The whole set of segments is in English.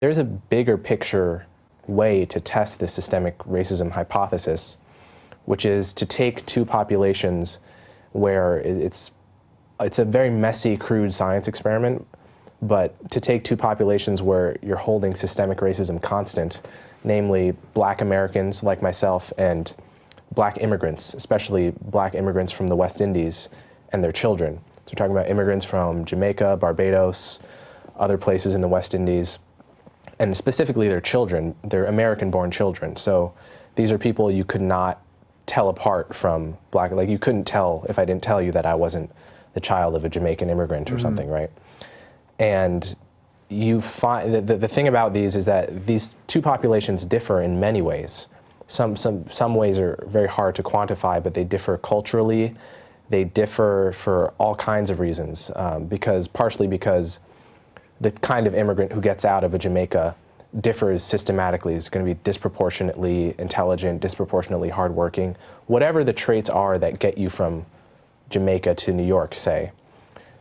There's a bigger picture way to test the systemic racism hypothesis, which is to take two populations where it's a very messy, crude science experiment, but to take two populations where you're holding systemic racism constant, namely Black Americans like myself and Black immigrants, especially Black immigrants from the West Indies and their children. So we're talking about immigrants from Jamaica, Barbados, other places in the West Indies, and specifically their children, their American-born children. So these are people you could not tell apart from Black, like you couldn't tell if I didn't tell you that I wasn't the child of a Jamaican immigrant or something, right? And you find that the thing about these is that these two populations differ in many ways. Some ways are very hard to quantify, but they differ culturally. They differ for all kinds of reasons, partially because the kind of immigrant who gets out of a Jamaica differs systematically. Is going to be disproportionately intelligent, disproportionately hardworking. Whatever the traits are that get you from Jamaica to New York, say,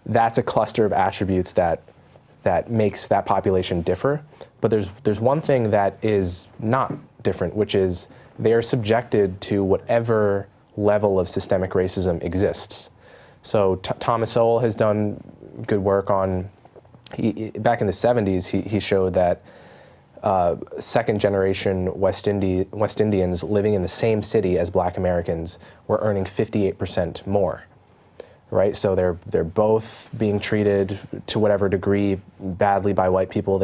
that's a cluster of attributes that makes that population differ. But there's one thing that is not different, which is they are subjected to whatever level of systemic racism exists. So Thomas Sowell has done good work on, back in the 70s, he showed that second generation West Indians living in the same city as Black Americans were earning 58% more. Right, so they're both being treated to whatever degree badly by white people.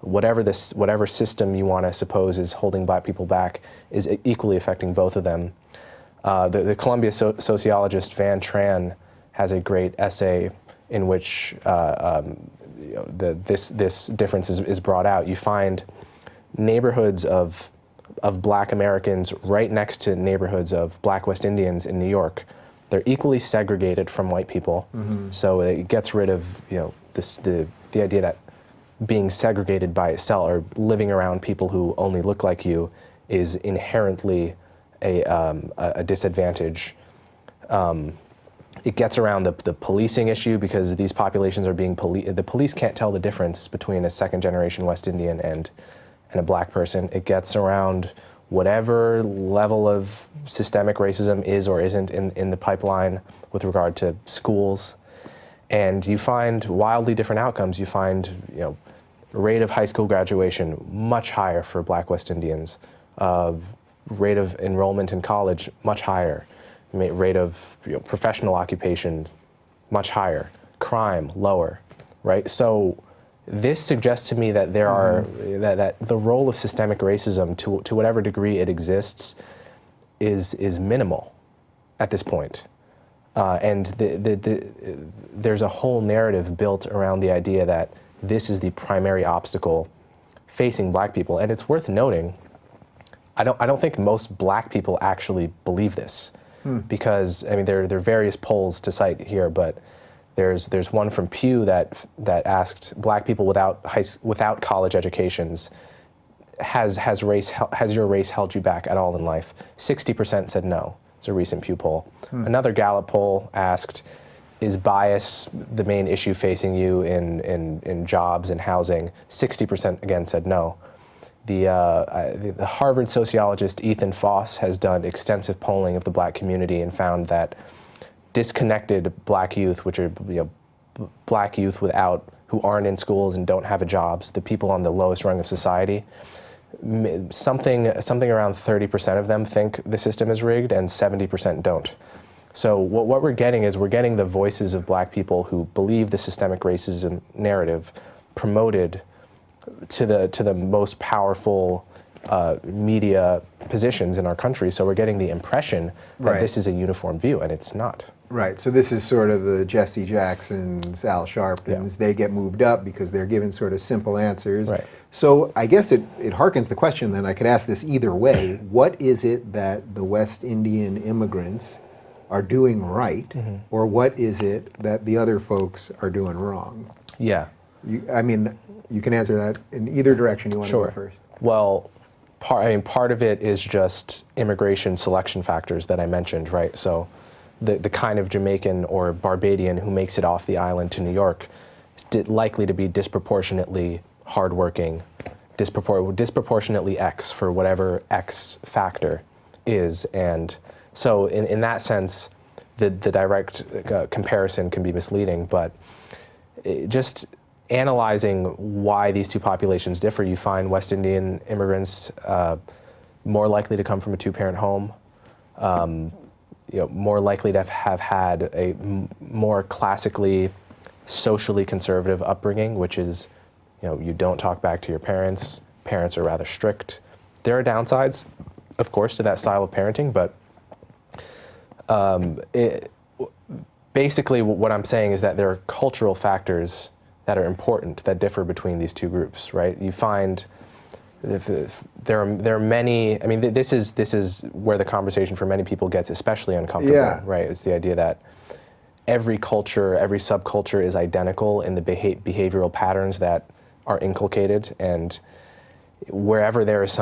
Whatever system you want to suppose is holding Black people back is equally affecting both of them. The Columbia sociologist Van Tran has a great essay in which this difference is brought out. You find neighborhoods of Black Americans right next to neighborhoods of Black West Indians in New York. They're equally segregated from white people, so it gets rid of the idea that being segregated by itself or living around people who only look like you is inherently a disadvantage. It gets around the policing issue because these populations are being the police can't tell the difference between a second generation West Indian and a Black person. It gets around whatever level of systemic racism is or isn't in the pipeline with regard to schools. And you find wildly different outcomes. You find, rate of high school graduation much higher for Black West Indians. Rate of enrollment in college much higher. Rate of professional occupations much higher. Crime lower, right? So this suggests to me that there are that the role of systemic racism, to whatever degree it exists, is minimal at this point, and there's a whole narrative built around the idea that this is the primary obstacle facing Black people. And it's worth noting, I don't think most Black people actually believe this, because I mean there are various polls to cite here, but there's one from Pew that asked Black people without college educations, has your race held you back at all in life? 60% said no. It's a recent Pew poll. Another Gallup poll asked, is bias the main issue facing you in jobs and housing? 60% again said no. The Harvard sociologist Ethan Foss has done extensive polling of the Black community and found that disconnected Black youth, which are Black youth who aren't in schools and don't have jobs, the people on the lowest rung of society, something around 30% of them think the system is rigged and 70% don't. So what we're getting is we're getting the voices of Black people who believe the systemic racism narrative promoted to the most powerful media positions in our country. So we're getting the impression that this is a uniform view, and it's not. Right, so this is sort of the Jesse Jacksons, Al Sharptons, they get moved up because they're given sort of simple answers. Right. So I guess it harkens the question, then I could ask this either way. What is it that the West Indian immigrants are doing right, or what is it that the other folks are doing wrong? Yeah. I mean, you can answer that in either direction you want to go first. Well, part of it is just immigration selection factors that I mentioned, right? So the kind of Jamaican or Barbadian who makes it off the island to New York is likely to be disproportionately hardworking, disproportionately X for whatever X factor is. And so in that sense, the direct comparison can be misleading, but just analyzing why these two populations differ, you find West Indian immigrants more likely to come from a two-parent home, more likely to have had a more classically socially conservative upbringing, which is, you don't talk back to your parents. Parents are rather strict. There are downsides, of course, to that style of parenting, but basically what I'm saying is that there are cultural factors that are important that differ between these two groups, right? You find there are many. I mean, this is where the conversation for many people gets especially uncomfortable, right? It's the idea that every culture, every subculture is identical in the behavioral patterns that are inculcated, and wherever there is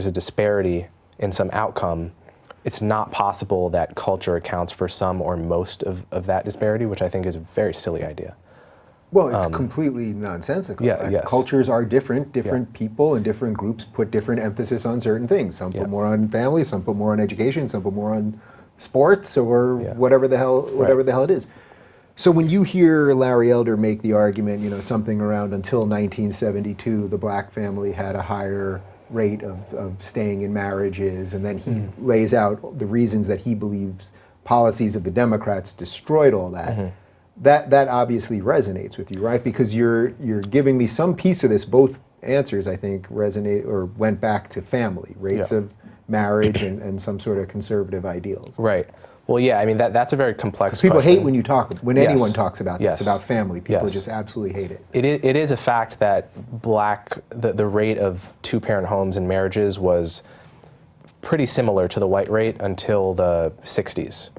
a disparity in some outcome, it's not possible that culture accounts for some or most of that disparity, which I think is a very silly idea. Well, it's completely nonsensical. Yes. Cultures are different. Different people and different groups put different emphasis on certain things. Some put more on family, some put more on education, some put more on sports or whatever the hell it is. So when you hear Larry Elder make the argument, something around until 1972, the black family had a higher rate of staying in marriages, and then he lays out the reasons that he believes policies of the Democrats destroyed all that. That obviously resonates with you, right? Because you're giving me some piece of this. Both answers, I think, resonate or went back to family, rates of marriage and some sort of conservative ideals. Right. Well, yeah, I mean, that's a very complex People question. hate when anyone talks about this, about family. People Yes. just absolutely hate it. It is a fact that the rate of two-parent homes and marriages was pretty similar to the white rate until the 60s.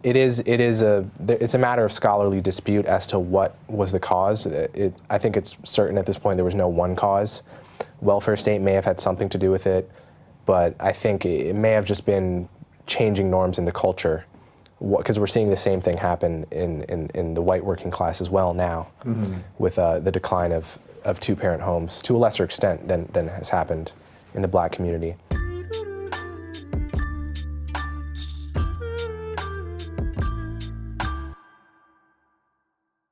It's a matter of scholarly dispute as to what was the cause. I think it's certain at this point there was no one cause. Welfare state may have had something to do with it, but I think it may have just been changing norms in the culture, because we're seeing the same thing happen in the white working class as well now, with the decline of two-parent homes to a lesser extent than has happened in the black community.